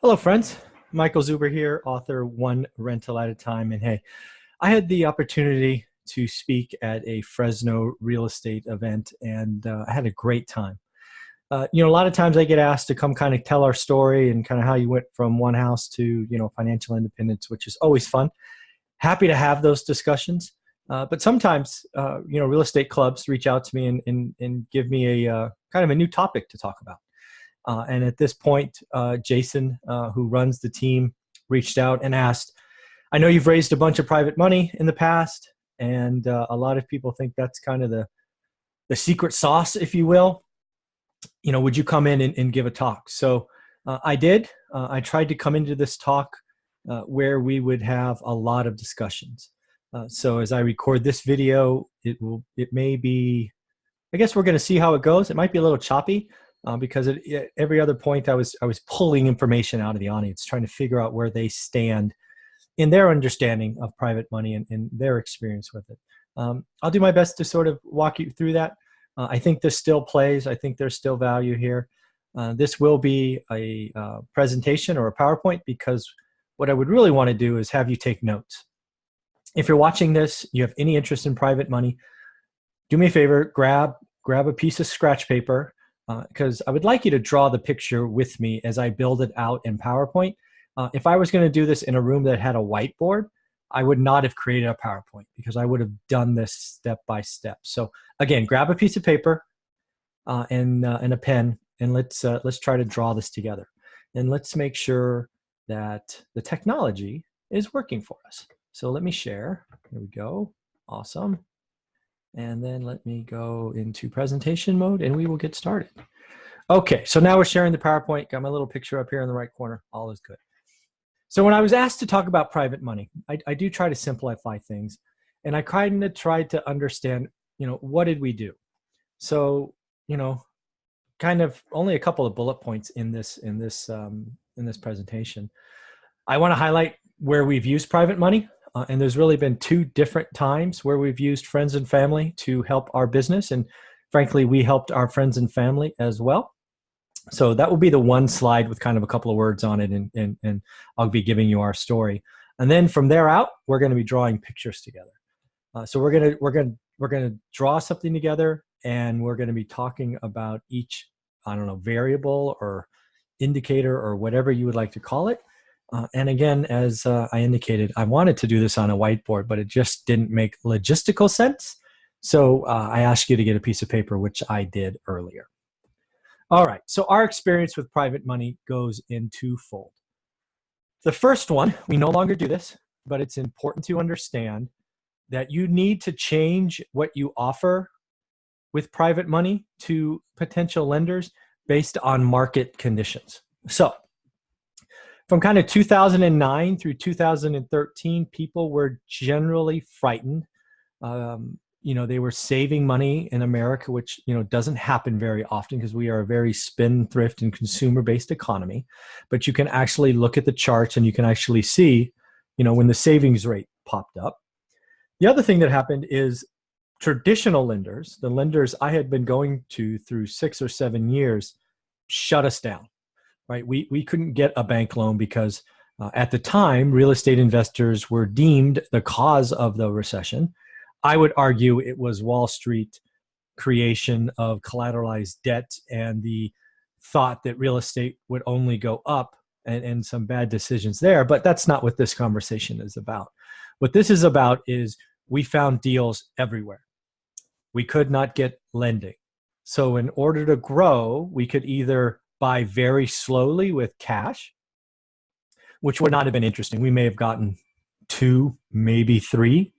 Hello, friends. Michael Zuber here, author One Rental at a Time. And hey, I had the opportunity to speak at a Fresno real estate event, and I had a great time. A lot of times I get asked to come kind of tell our story and kind of how you went from one house to, financial independence, which is always fun. Happy to have those discussions. But sometimes, real estate clubs reach out to me and give me a kind of a new topic to talk about. And at this point, Jason, who runs the team, reached out and asked, I know you've raised a bunch of private money in the past, and a lot of people think that's kind of the secret sauce, if you will. Would you come in and give a talk? So I did. I tried to come into this talk where we would have a lot of discussions. So as I record this video, it may be, I guess we're going to see how it goes. It might be a little choppy. Because at every other point I was pulling information out of the audience, trying to figure out where they stand in their understanding of private money and their experience with it. I'll do my best to sort of walk you through that. I think this still plays. I think there's still value here. This will be a presentation or a PowerPoint, because what I would really want to do is have you take notes. If you're watching this, you have any interest in private money, do me a favor, grab a piece of scratch paper, because I would like you to draw the picture with me as I build it out in PowerPoint. If I was going to do this in a room that had a whiteboard, I would not have created a PowerPoint, because I would have done this step by step. So again, grab a piece of paper and a pen, and let's try to draw this together. And let's make sure that the technology is working for us. So let me share. Here we go. Awesome. And then let me go into presentation mode and we will get started. Okay, so now we're sharing the PowerPoint. Got my little picture up here in the right corner. All is good. So when I was asked to talk about private money, I do try to simplify things. And I kind of tried to understand, what did we do? So, kind of only a couple of bullet points in this presentation. I want to highlight where we've used private money. And there's really been two different times where we've used friends and family to help our business. And frankly, we helped our friends and family as well. So that will be the one slide with kind of a couple of words on it. And I'll be giving you our story. And then from there out, we're going to be drawing pictures together. So we're going to draw something together, and we're going to be talking about each, variable or indicator or whatever you would like to call it. And again, as I indicated, I wanted to do this on a whiteboard, but it just didn't make logistical sense. So I asked you to get a piece of paper, which I did earlier. All right, so our experience with private money goes in twofold. The first one, we no longer do this, but it's important to understand that you need to change what you offer with private money to potential lenders based on market conditions. So from kind of 2009 through 2013, people were generally frightened. They were saving money in America, which, doesn't happen very often because we are a very spendthrift and consumer-based economy. But you can actually look at the charts and you can actually see, when the savings rate popped up. The other thing that happened is traditional lenders, the lenders I had been going to through 6 or 7 years, shut us down. Right, we couldn't get a bank loan because at the time, real estate investors were deemed the cause of the recession. I would argue it was Wall Street creation of collateralized debt and the thought that real estate would only go up, and some bad decisions there. But that's not what this conversation is about. What this is about is we found deals everywhere. We could not get lending. So in order to grow, we could either buy very slowly with cash, which would not have been interesting. We may have gotten 2, maybe 3.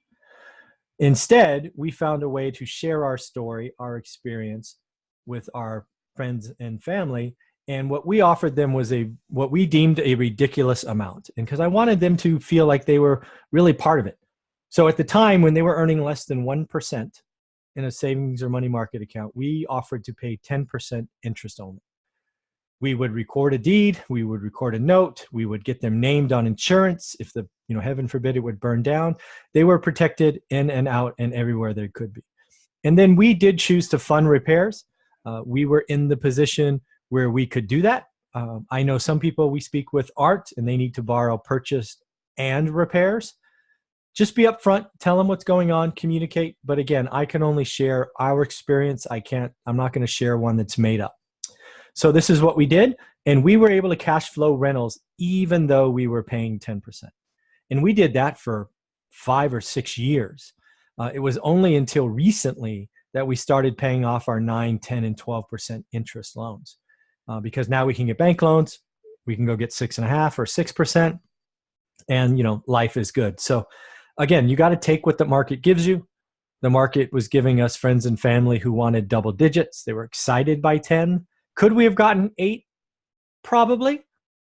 Instead, we found a way to share our story, our experience with our friends and family. And what we offered them was what we deemed a ridiculous amount. And because I wanted them to feel like they were really part of it. So at the time when they were earning less than 1% in a savings or money market account, we offered to pay 10% interest only. We would record a deed, we would record a note, we would get them named on insurance. If heaven forbid it would burn down, they were protected in and out and everywhere they could be. And then we did choose to fund repairs. We were in the position where we could do that. I know some people we speak with aren't, and they need to borrow purchase and repairs. Just be upfront, tell them what's going on, communicate. But again, I can only share our experience. I'm not going to share one that's made up. So this is what we did. And we were able to cash flow rentals even though we were paying 10%. And we did that for 5 or 6 years. It was only until recently that we started paying off our 9, 10, and 12% interest loans. Because now we can get bank loans. We can go get 6.5% or 6%. And, life is good. So again, you got to take what the market gives you. The market was giving us friends and family who wanted double digits. They were excited by 10. Could we have gotten 8? Probably.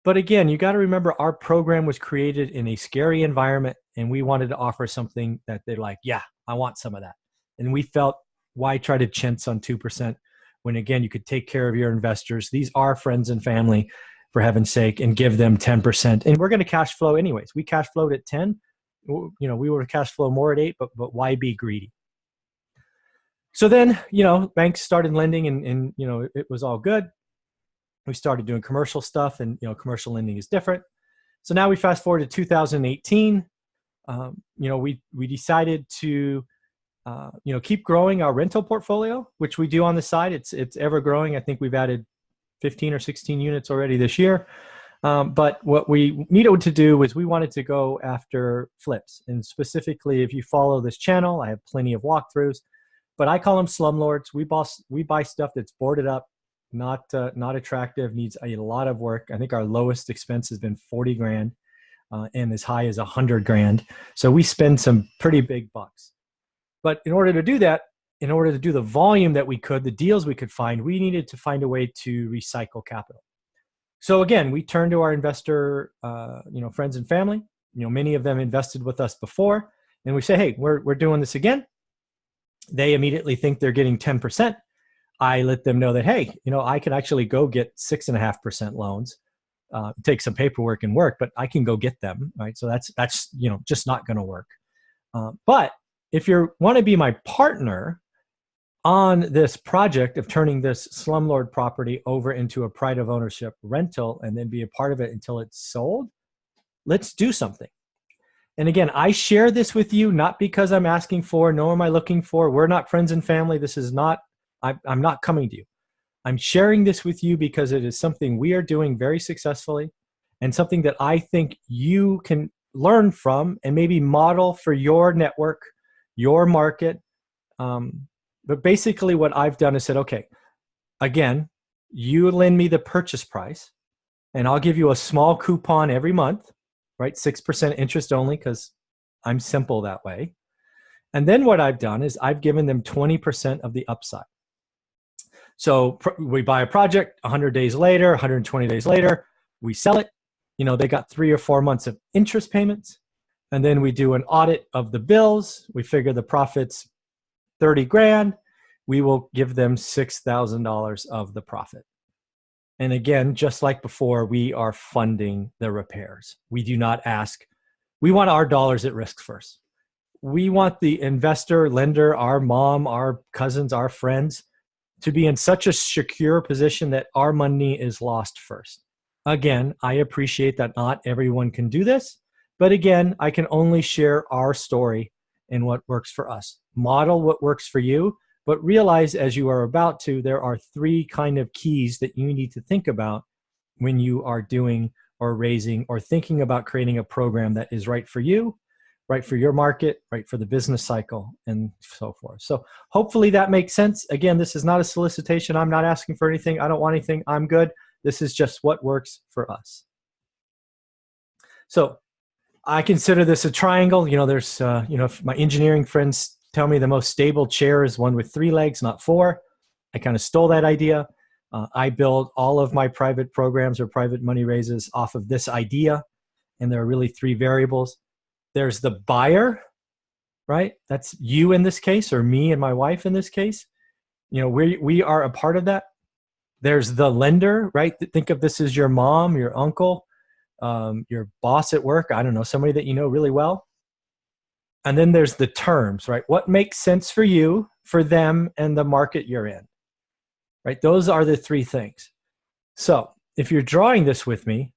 But again, you got to remember our program was created in a scary environment, and we wanted to offer something that they're like, yeah, I want some of that. And we felt, why try to chintz on 2% when, again, you could take care of your investors. These are friends and family, for heaven's sake, and give them 10%. And we're going to cash flow anyways. We cash flowed at 10. We were cash flow more at 8, but why be greedy? So then, banks started lending and it was all good. We started doing commercial stuff, and, commercial lending is different. So now we fast forward to 2018. We decided to, keep growing our rental portfolio, which we do on the side. It's ever growing. I think we've added 15 or 16 units already this year. But what we needed to do was we wanted to go after flips. And specifically, if you follow this channel, I have plenty of walkthroughs, but I call them slumlords. We buy stuff that's boarded up, not attractive, needs a lot of work. I think our lowest expense has been 40 grand and as high as 100 grand. So we spend some pretty big bucks. But in order to do that, in order to do the volume that we could, the deals we could find, we needed to find a way to recycle capital. So again, we turned to our investor, friends and family. Many of them invested with us before, and we say, hey, we're doing this again. They immediately think they're getting 10%. I let them know that, hey, I could actually go get 6.5% loans. Take some paperwork and work, but I can go get them, right? So that's just not going to work. But if you want to be my partner on this project of turning this slumlord property over into a pride of ownership rental and then be a part of it until it's sold, let's do something. And again, I share this with you not because I'm asking for, nor am I looking for. We're not friends and family. This is not, I'm not coming to you. I'm sharing this with you because it is something we are doing very successfully and something that I think you can learn from and maybe model for your network, your market. But basically what I've done is said, okay, again, you lend me the purchase price and I'll give you a small coupon every month, right? 6% interest only because I'm simple that way. And then what I've done is I've given them 20% of the upside. So we buy a project 100 days later, 120 days later, we sell it. They got 3 or 4 months of interest payments. And then we do an audit of the bills. We figure the profit's 30 grand, we will give them $6,000 of the profit. And again, just like before, we are funding the repairs. We do not ask. We want our dollars at risk first. We want the investor, lender, our mom, our cousins, our friends to be in such a secure position that our money is lost first. Again, I appreciate that not everyone can do this, but again, I can only share our story and what works for us. Model what works for you, but realize as you are about to, there are 3 kind of keys that you need to think about when you are doing or raising or thinking about creating a program that is right for you, right for your market, right for the business cycle, and so forth. So hopefully that makes sense. Again, this is not a solicitation. I'm not asking for anything. I don't want anything. I'm good. This is just what works for us. So I consider this a triangle. There's, if my engineering friends tell me the most stable chair is one with 3 legs, not 4. I kind of stole that idea. I build all of my private programs or private money raises off of this idea. And there are really 3 variables. There's the buyer, right? That's you in this case, or me and my wife in this case. We are a part of that. There's the lender, right? Think of this as your mom, your uncle, your boss at work, I don't know, somebody that you know really well. And then there's the terms, right? What makes sense for you, for them, and the market you're in, right? Those are the 3 things. So if you're drawing this with me,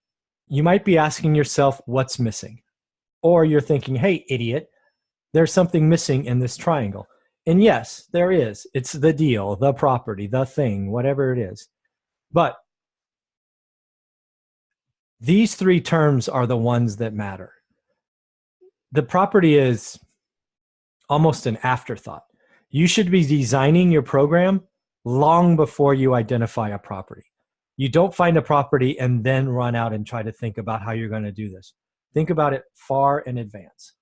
you might be asking yourself what's missing. Or you're thinking, hey, idiot, there's something missing in this triangle. And yes, there is. It's the deal, the property, the thing, whatever it is. But these three terms are the ones that matter. The property is almost an afterthought. You should be designing your program long before you identify a property. You don't find a property and then run out and try to think about how you're going to do this. Think about it far in advance.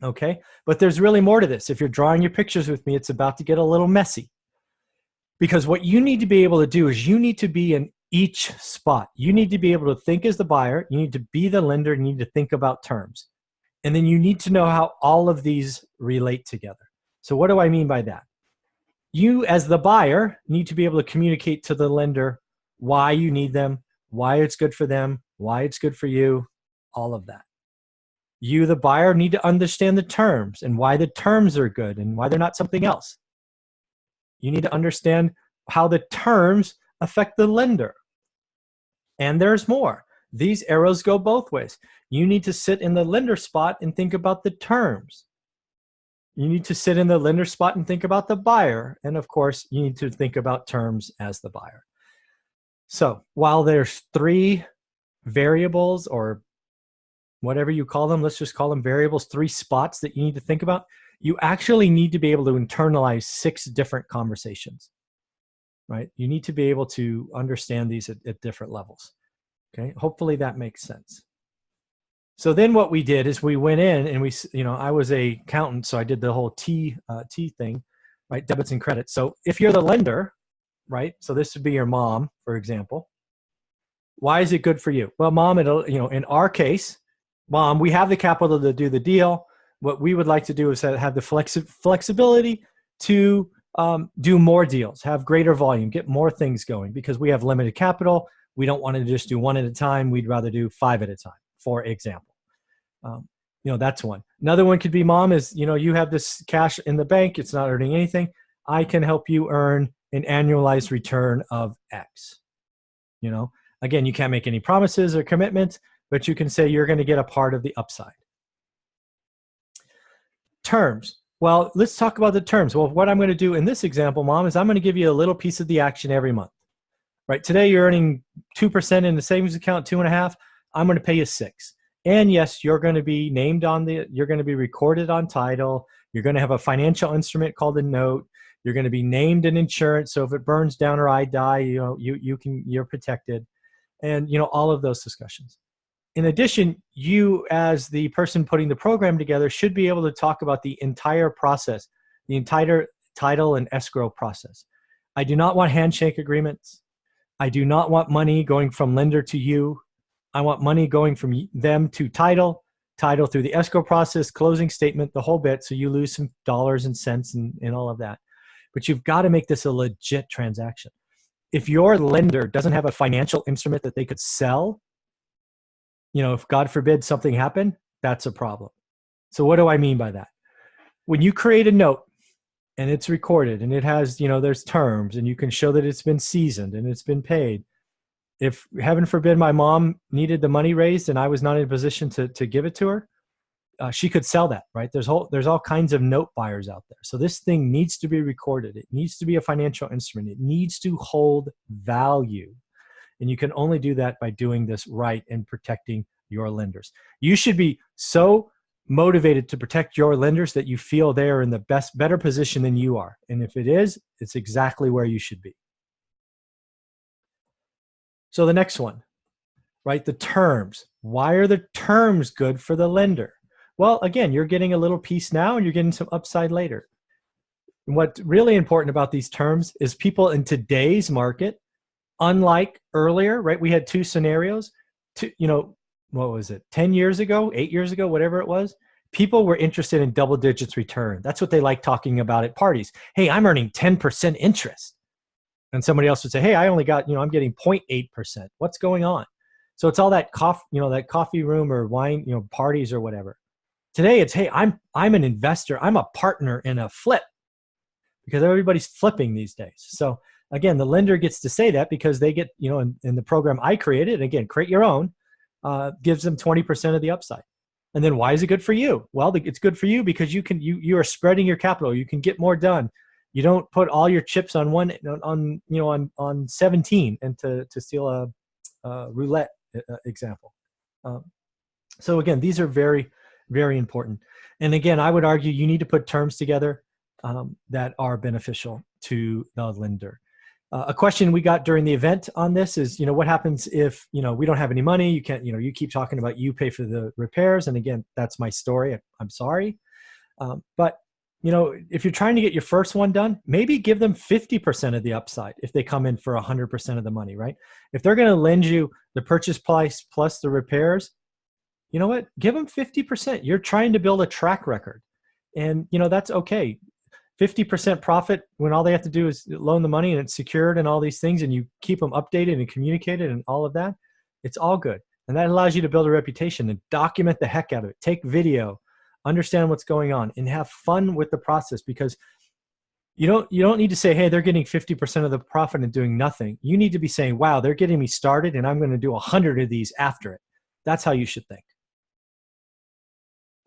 Okay? But there's really more to this. If you're drawing your pictures with me, it's about to get a little messy. Because what you need to be able to do is you need to be in each spot. You need to be able to think as the buyer. You need to be the lender. You need to think about terms. And then you need to know how all of these relate together. So what do I mean by that? You, as the buyer, need to be able to communicate to the lender why you need them, why it's good for them, why it's good for you, all of that. You, the buyer, need to understand the terms and why the terms are good and why they're not something else. You need to understand how the terms affect the lender. And there's more. These arrows go both ways. You need to sit in the lender spot and think about the terms. You need to sit in the lender spot and think about the buyer. And of course, you need to think about terms as the buyer. So while there's three variables, or whatever you call them, let's just call them variables, three spots that you need to think about, you actually need to be able to internalize 6 different conversations, right? You need to be able to understand these at different levels. Okay, hopefully that makes sense. So then what we did is we went in and we, I was a accountant, so I did the whole T thing, right? Debits and credits. So if you're the lender, right? So this would be your mom, for example. Why is it good for you? Well, mom, in our case, mom, we have the capital to do the deal. What we would like to do is have the flexibility to do more deals, have greater volume, get more things going, because we have limited capital. We don't want to just do one at a time. We'd rather do 5 at a time, for example. That's one. Another one could be, mom, is, you have this cash in the bank. It's not earning anything. I can help you earn an annualized return of X. Again, you can't make any promises or commitments, but you can say you're going to get a part of the upside. Terms. Well, let's talk about the terms. Well, what I'm going to do in this example, mom, is I'm going to give you a little piece of the action every month. Right? Today you're earning 2% in the savings account, 2.5%. I'm going to pay you 6%. And yes, you're going to be named you're going to be recorded on title. You're going to have a financial instrument called a note. You're going to be named in insurance. So if it burns down or I die, you're protected. And all of those discussions. In addition, you, as the person putting the program together, should be able to talk about the entire process, the entire title and escrow process. I do not want handshake agreements. I do not want money going from lender to you. I want money going from them to title through the escrow process, closing statement, the whole bit, so you lose some dollars and cents and all of that. But you've got to make this a legit transaction. If your lender doesn't have a financial instrument that they could sell, if God forbid something happened, that's a problem. So what do I mean by that? When you create a note and it's recorded and it has, there's terms and you can show that it's been seasoned and it's been paid. If heaven forbid my mom needed the money raised and I was not in a position to give it to her, she could sell that, right? There's all kinds of note buyers out there. So this thing needs to be recorded. It needs to be a financial instrument. It needs to hold value. And you can only do that by doing this right and protecting your lenders. You should be so motivated to protect your lenders that you feel they are in the better position than you are. And if it is, it's exactly where you should be. So the next one, right? The terms. Why are the terms good for the lender? Well, again, you're getting a little piece now and you're getting some upside later. And what's really important about these terms is people in today's market, unlike earlier, right? We had 2 scenarios. What was it? 10 years ago, 8 years ago, whatever it was. People were interested in double digits return. That's what they like talking about at parties. Hey, I'm earning 10% interest. And somebody else would say, hey, I only got, I'm getting 0.8%. What's going on? So it's all that coffee room or wine, parties or whatever. Today it's, hey, I'm an investor. I'm a partner in a flip, because everybody's flipping these days. So again, the lender gets to say that because they get, in the program I created, and again, create your own, gives them 20% of the upside. And then why is it good for you? Well, it's good for you because you are spreading your capital. You can get more done. You don't put all your chips on on 17, and to steal a roulette example. So again, these are very, very important. And again, I would argue you need to put terms together that are beneficial to the lender. A question we got during the event on this is, what happens if, we don't have any money? You can't, you keep talking about you pay for the repairs. And again, that's my story. I'm sorry. But, if you're trying to get your first one done, maybe give them 50% of the upside if they come in for 100% of the money, right? If they're going to lend you the purchase price plus the repairs, you know what? Give them 50%. You're trying to build a track record. And, that's okay. 50% profit when all they have to do is loan the money and it's secured and all these things, and you keep them updated and communicated and all of that, it's all good. And that allows you to build a reputation and document the heck out of it. Take video, understand what's going on, and have fun with the process, because you don't need to say, hey, they're getting 50% of the profit and doing nothing. You need to be saying, wow, they're getting me started and I'm going to do 100 of these after it. That's how you should think.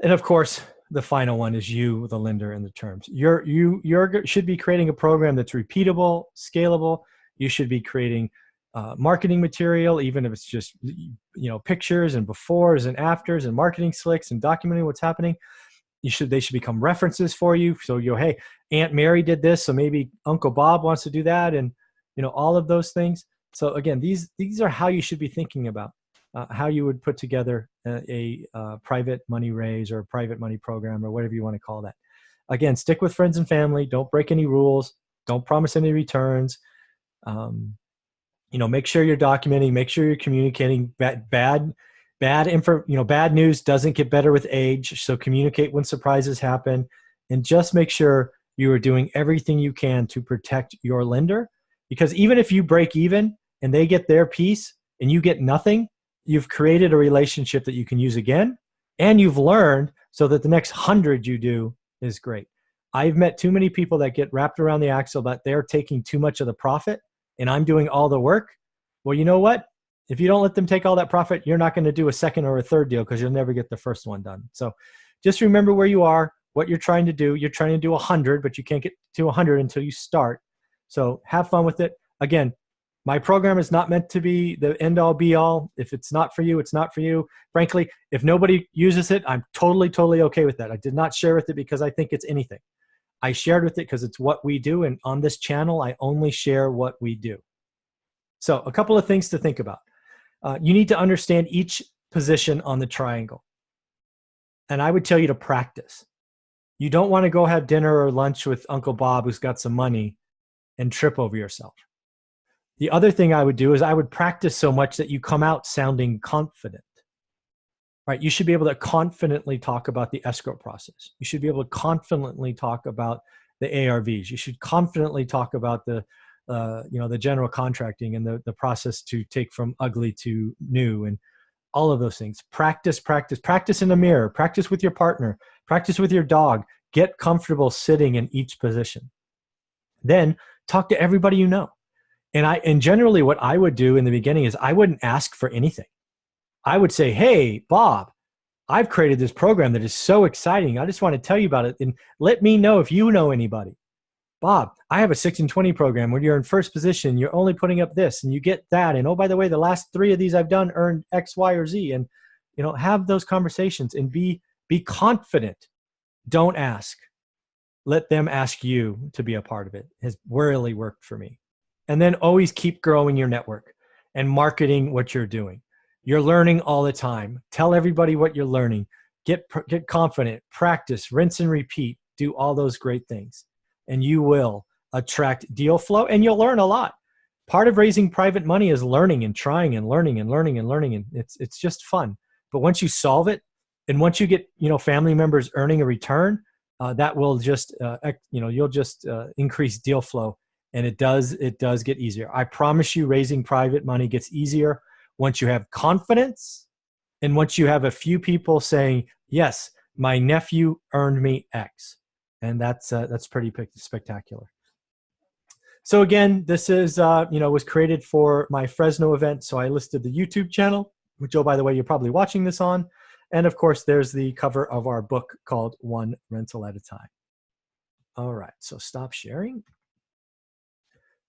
And of course, the final one is you, the lender, and the terms. You should be creating a program that's repeatable, scalable. You should be creating marketing material, even if it's just pictures and befores and afters and marketing slicks and documenting what's happening. They should become references for you. So hey, Aunt Mary did this, so maybe Uncle Bob wants to do that, and all of those things. So again, these are how you should be thinking about how you would put together a private money raise or a private money program or whatever you want to call that. Again, stick with friends and family. Don't break any rules. Don't promise any returns. Make sure you're documenting. Make sure you're communicating. Bad news doesn't get better with age. So communicate when surprises happen, and just make sure you are doing everything you can to protect your lender. Because even if you break even and they get their piece and you get nothing, you've created a relationship that you can use again, and you've learned so that the next 100 you do is great. I've met too many people that get wrapped around the axle that they're taking too much of the profit and I'm doing all the work. Well, you know what? If you don't let them take all that profit, you're not going to do a second or a third deal because you'll never get the first one done. So just remember where you are, what you're trying to do. You're trying to do 100, but you can't get to 100 until you start. So have fun with it. Again, my program is not meant to be the end all be all. If it's not for you, it's not for you. Frankly, if nobody uses it, I'm totally okay with that. I did not share with it because I think it's anything. I shared with it because it's what we do. And on this channel, I only share what we do. So a couple of things to think about. You need to understand each position on the triangle. And I would tell you to practice. You don't want to go have dinner or lunch with Uncle Bob who's got some money and trip over yourself. The other thing I would do is I would practice so much that you come out sounding confident, right? You should be able to confidently talk about the escrow process. You should be able to confidently talk about the ARVs. You should confidently talk about the general contracting and the process to take from ugly to new and all of those things. Practice in the mirror, practice with your partner, practice with your dog. Get comfortable sitting in each position. Then talk to everybody you know. And generally what I would do in the beginning is I wouldn't ask for anything. I would say, hey, Bob, I've created this program that is so exciting. I just want to tell you about it and let me know if you know anybody. Bob, I have a 6 and 20 program where you're in first position. You're only putting up this and you get that. And oh, by the way, the last 3 of these I've done earned X, Y, or Z. And, have those conversations and be confident. Don't ask. Let them ask you to be a part of it. It has really worked for me. And then always keep growing your network and marketing what you're doing. You're learning all the time. Tell everybody what you're learning. Get confident, practice, rinse and repeat, do all those great things. And you will attract deal flow and you'll learn a lot. Part of raising private money is learning and trying and learning and learning and learning. And it's just fun. But once you solve it and once you get, family members earning a return, that will just, you'll just increase deal flow. And it does get easier. I promise you raising private money gets easier once you have confidence and once you have a few people saying, yes, my nephew earned me X. And that's pretty spectacular. So again, this is, was created for my Fresno event. So I listed the YouTube channel, which, oh, by the way, you're probably watching this on. And of course, there's the cover of our book called One Rental at a Time. All right, so stop sharing.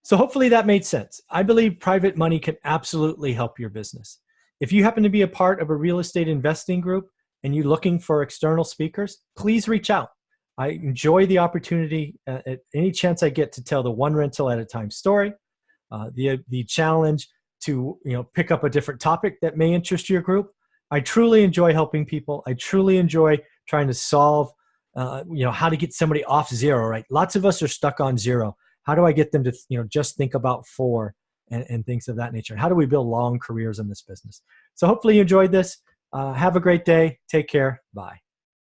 So hopefully that made sense. I believe private money can absolutely help your business. If you happen to be a part of a real estate investing group and you're looking for external speakers, please reach out. I enjoy the opportunity at any chance I get to tell the one rental at a time story, the challenge to pick up a different topic that may interest your group. I truly enjoy helping people. I truly enjoy trying to solve, how to get somebody off zero, right? Lots of us are stuck on zero. How do I get them to, just think about four and things of that nature? How do we build long careers in this business? So hopefully you enjoyed this. Have a great day. Take care. Bye.